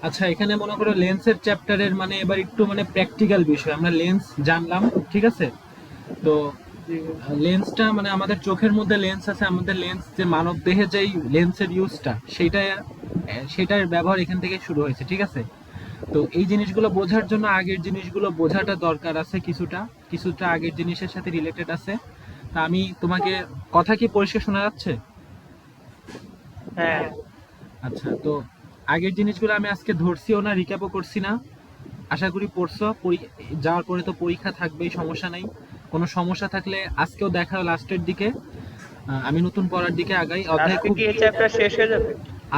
আচ্ছা, এখানে মনে করো লেন্সের চ্যাপ্টারের মানে এবার একটু মানে প্র্যাকটিক্যাল বিষয়, আমরা লেন্স জানলাম, ঠিক আছে? তো জি। লেন্সটা মানে আমাদের চোখের মধ্যে লেন্স আছে, আমাদের লেন্স যে মানব দেহে যেই লেন্সের ইউজটা সেটা সেটার ব্যবহার এখান থেকে শুরু হয়েছে, ঠিক আছে? তো এই জিনিসগুলো বোঝার আচ্ছা। জন্য আগের জিনিসগুলো বোঝাটা দরকার আছে, কিছুটা কিছুটা আগের জিনিসের সাথে রিলেটেড আছে। তা আমি তোমাকে কথা কি পরিষ্কার শোনা যাচ্ছে? হ্যাঁ। আচ্ছা, তো আগের জিনিসগুলো আমি আজকে ধরছিও না, রিক্যাপও করছি না। আশা করি পড়ছো। যাওয়ার পরে তো পরীক্ষা থাকবেই, সমস্যা নাই। কোনো সমস্যা থাকলে আজকেও দেখা লাস্টের দিকে। আমি নতুন পড়ার দিকে আগাই, আচ্ছা, অধ্যায় আজকে খুব। কি এই চ্যাপ্টার শেষ হয়ে যাবে?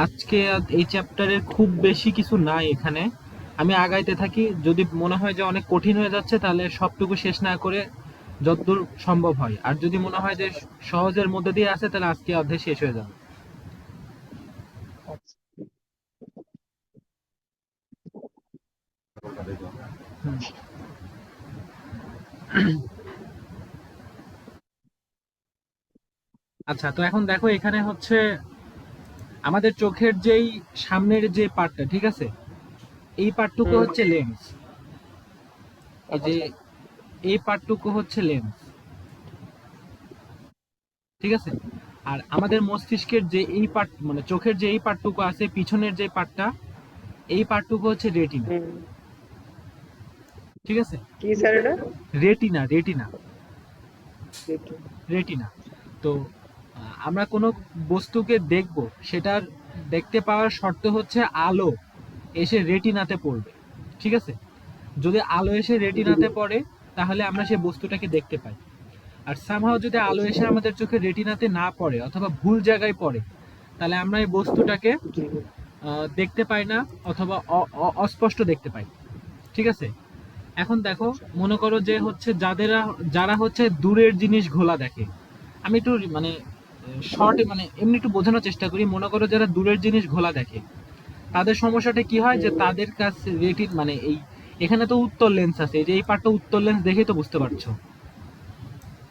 আজকে এই চ্যাপ্টারের খুব বেশি কিছু নাই এখানে। আমি আগাইতে থাকি, যদি মনে হয় যে অনেক কঠিন হয়ে যাচ্ছে তাহলে সবটুকু শেষ না করে যতদূর সম্ভব হয়, আর যদি মনে হয় যে সহজের মধ্যে দিয়ে আছে তাহলে আজকে অধ্যায় শেষ হয়ে যাবে। আচ্ছা। হুম। আচ্ছা, তো এখন দেখো এখানে হচ্ছে আমাদের চোখের যেই সামনের যে পার্টটা, ঠিক আছে, এই পার্টটুকু হুম। হচ্ছে লেন্স। এই যে আচ্ছা। এই পার্টটুকু হচ্ছে লেন্স, ঠিক আছে? আর আমাদের মস্তিষ্কের যে এই পার্ট মানে চোখের যে এই পার্টটুকু আছে পিছনের যে পার্টটা, এই পার্টটুকু হচ্ছে রেটিনা, হুম। ঠিক আছে? কি স্যার এটা? রেটিনা, রেটিনা, দেখি। রেটিনা। তো আমরা কোনো বস্তুকে দেখব, সেটার দেখতে পাওয়ার শর্ত হচ্ছে আলো এসে রেটিনাতে পড়বে, ঠিক আছে? যদি আলো এসে জি। রেটিনাতে পড়ে তাহলে আমরা সেই বস্তুটাকে দেখতে পাই। আর সামহাও যদি আলো আচ্ছা। এসে আমাদের চোখে রেটিনাতে না পড়ে অথবা ভুল জায়গায় পড়ে, তাহলে আমরা এই বস্তুটাকে জি। দেখতে পাই না, অথবা অস্পষ্ট দেখতে পাই, ঠিক আছে? এখন দেখো, আচ্ছা। মনে করো যে হচ্ছে যারা হচ্ছে দূরের জিনিস ঘোলা দেখে। আমি একটু মানে শর্ট মানে এমনি একটু বোঝানোর চেষ্টা করি। মনে করো যারা দূরের জিনিস ঘোলা দেখে, তাদের সমস্যাটা কি হয় যে হুম। তাদের কাছে মানে এই এখানে তো উত্তর লেন্স আছে, এই যে এই পার্টটা উত্তর লেন্স দেখেই তো বুঝতে পারছো,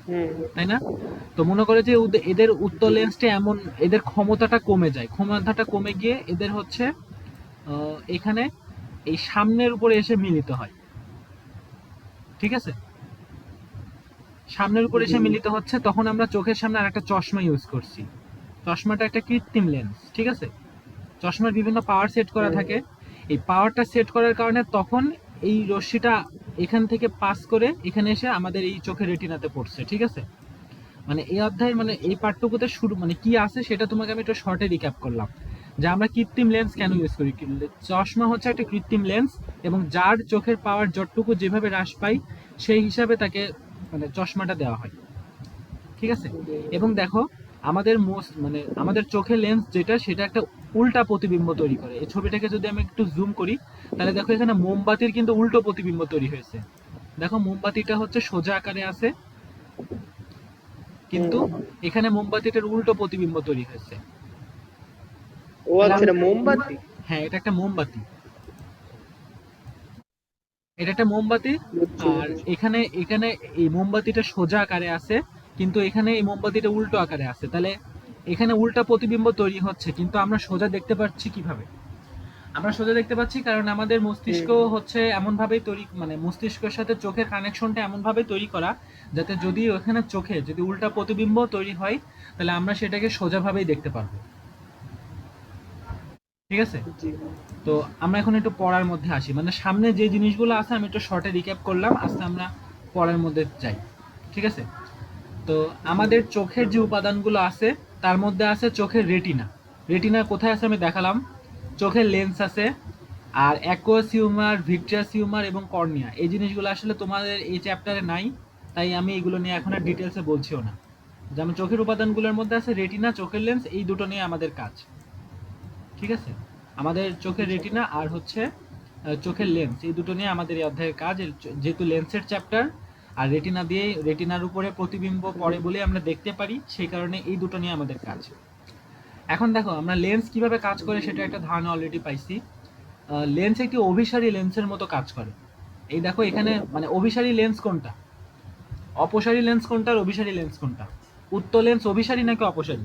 হুম। তাই না? তো মনে করে যে এদের উত্তর জি। লেন্সটা এমন, এদের ক্ষমতাটা কমে যায়, ক্ষমতাটা কমে গিয়ে এদের হচ্ছে এখানে এই সামনের উপরে এসে মিলিত হয়, ঠিক আছে? সামনের উপর জি। এসে মিলিত হচ্ছে, তখন আমরা চোখের সামনে আর একটা চশমা ইউজ করছি। চশমাটা একটা কৃত্রিম লেন্স, ঠিক আছে? চশমার বিভিন্ন পাওয়ার সেট করা হুম। থাকে। এই পাওয়ারটা সেট করার কারণে তখন এই রশ্মিটা এখান থেকে পাস করে এখানে এসে আমাদের এই চোখের রেটিনাতে পড়ছে, ঠিক আছে? মানে এই অধ্যায়ের মানে আচ্ছা। এই পাঠটুকুতে শুরু মানে কি আছে সেটা তোমাকে আমি একটু শর্টে রিক্যাপ করলাম। যে আমরা কৃত্রিম লেন্স কেন ইউজ করি। চশমা হচ্ছে একটা কৃত্রিম লেন্স, এবং যার চোখের পাওয়ার যতটুকু যেভাবে হ্রাস পায় সেই হিসাবে তাকে মানে চশমাটা দেওয়া হয়, ঠিক আছে? জি। এবং দেখো, আমাদের মানে আমাদের চোখের লেন্স যেটা, সেটা একটা উল্টা প্রতিবিম্ব তৈরি করে। এই ছবিটাকে যদি আমি একটু জুম করি, তাহলে দেখো এখানে মোমবাতির কিন্তু উল্টো প্রতিবিম্ব তৈরি হয়েছে। দেখো মোমবাতিটা হচ্ছে সোজা আকারে আছে, হুম। কিন্তু এখানে মোমবাতিটার উল্টো প্রতিবিম্ব তৈরি হয়েছে। ও তাহলে আচ্ছা, এটা মোমবাতি। হ্যাঁ, এটা একটা মোমবাতি, এটা একটা মোমবাতি। বুঝছি, আর বুঝছি। এখানে এখানে এই মোমবাতিটা সোজা আকারে আছে, কিন্তু এখানে এই মোমবাতিটা উল্টো আকারে আছে। তাহলে এখানে উল্টা প্রতিবিম্ব তৈরি হচ্ছে, কিন্তু আমরা সোজা দেখতে পাচ্ছি কিভাবে? আমরা সোজা দেখতে পাচ্ছি কারণ আমাদের মস্তিষ্ক হুম। হচ্ছে এমন ভাবে তৈরি, মানে মস্তিষ্কের সাথে চোখের কানেকশনটা এমন ভাবে তৈরি করা, যাতে যদি ওখানে চোখে যদি উল্টা প্রতিবিম্ব তৈরি হয়, তাহলে আমরা সেটাকে সোজাভাবেই দেখতে পারবো, ঠিক আছে? জি। তো আমরা এখন একটু পড়ার মধ্যে আসি, মানে সামনে যে জিনিসগুলো আছে আমি একটু শর্টে রিক্যাপ করলাম, আস্তে আমরা পড়ার মধ্যে যাই, ঠিক আছে? তো জি। আমাদের চোখের যে উপাদানগুলো আছে, তার মধ্যে আছে চোখের রেটিনা। রেটিনা কোথায় আছে আমি দেখালাম। চোখের লেন্স আছে, আর অ্যাকুয়াস হিউমার, ভিট্রিয়াস হিউমার এবং কর্নিয়া, এই জিনিসগুলো আসলে তোমাদের এই চ্যাপ্টারে নাই, তাই আমি এগুলো নিয়ে এখন আর ডিটেলসে বলছিও না। যেমন চোখের উপাদানগুলোর মধ্যে আছে রেটিনা, চোখের লেন্স, এই দুটো নিয়ে আমাদের কাজ, ঠিক আছে? আমাদের চোখের আচ্ছা। রেটিনা আর হচ্ছে চোখের লেন্স, এই দুটো নিয়ে আমাদের এই অধ্যায়ের কাজ। যেহেতু লেন্সের চ্যাপ্টার, আর রেটিনা দিয়ে রেটিনার উপরে প্রতিবিম্ব জি। পড়ে বলে আমরা দেখতে পারি, সেই কারণে এই দুটো নিয়ে আমাদের কাজ। এখন দেখো আমরা লেন্স কিভাবে কাজ করে সেটা একটা ধারণা অলরেডি পাইছি। লেন্স একটি অভিসারী লেন্সের মতো কাজ করে। এই দেখো এখানে মানে অভিসারী লেন্স কোনটা, অপসারী লেন্স কোনটা, আর অভিসারী লেন্স কোনটা? উত্তর লেন্স অভিসারী নাকি অপসারী?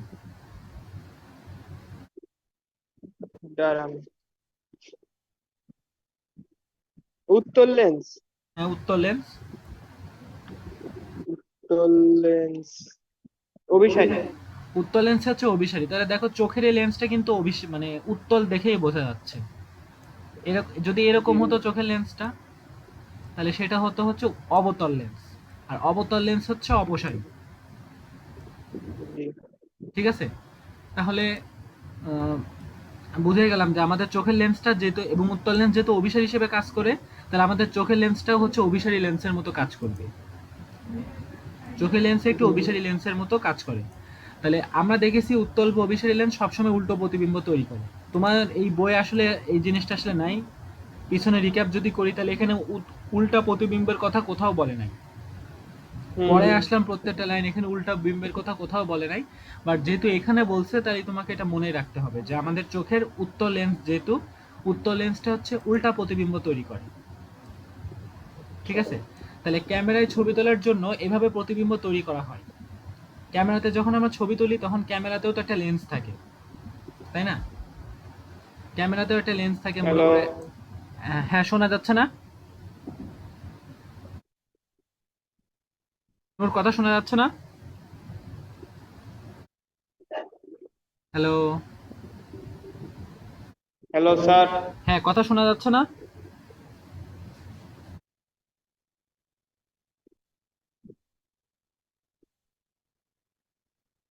দাঁড়ান। উত্তল লেন্স। হ্যাঁ, উত্তল লেন্স। উত্তল লেন্স অভিসারী। উত্তল লেন্স হচ্ছে অভিসারী। তাহলে দেখো চোখের এই লেন্সটা কিন্তু মানে উত্তল দেখেই বোঝা যাচ্ছে। এরকম যদি এরকম জি হতো চোখের লেন্সটা, তাহলে সেটা হচ্ছে অবতল লেন্স। আর অবতল লেন্স হচ্ছে অপসারী। জি। ঠিক আছে? তাহলে আহ, বুঝে গেলাম যে আমাদের চোখের লেন্সটা যেহেতু এবং উত্তল লেন্স যেহেতু অভিসারী হিসেবে কাজ করে, তাহলে আমাদের চোখের লেন্সটাও হচ্ছে অভিসারী লেন্সের মতো কাজ করবে। চোখের লেন্স একটু হুম, অভিসারী লেন্সের মতো কাজ করে। তাহলে আমরা দেখেছি উত্তল বা অভিসারী লেন্স সবসময় উল্টো প্রতিবিম্ব তৈরি করে। তোমার এই বইয়ে আসলে এই জিনিসটা আসলে নাই। পিছনে রিক্যাপ যদি করি তাহলে এখানে উল্টা প্রতিবিম্বের কথা কোথাও বলে নাই। পরে হুম, আসলাম প্রত্যেকটা লাইন, এখানে উল্টা বিম্বের কথা কোথাও বলে নাই। বাট যেহেতু এখানে বলছে তাই তোমাকে এটা মনে রাখতে হবে যে আমাদের চোখের উত্তল লেন্স যেহেতু উত্তল লেন্সটা হচ্ছে উল্টা প্রতিবিম্ব তৈরি করে। ঠিক আছে? তাহলে ক্যামেরায় ছবি তোলার জন্য এভাবে প্রতিবিম্ব তৈরি করা হয়। ক্যামেরাতে যখন আমরা ছবি তুলি তখন ক্যামেরাতেও তো একটা লেন্স থাকে, তাই না? ক্যামেরাতেও একটা লেন্স থাকে মনে হ্যালো। করে। হ্যাঁ, শোনা যাচ্ছে না? ওর কথা শোনা যাচ্ছে না? হ্যালো? Hello sir. হ্যাঁ, কথা শোনা যাচ্ছে না?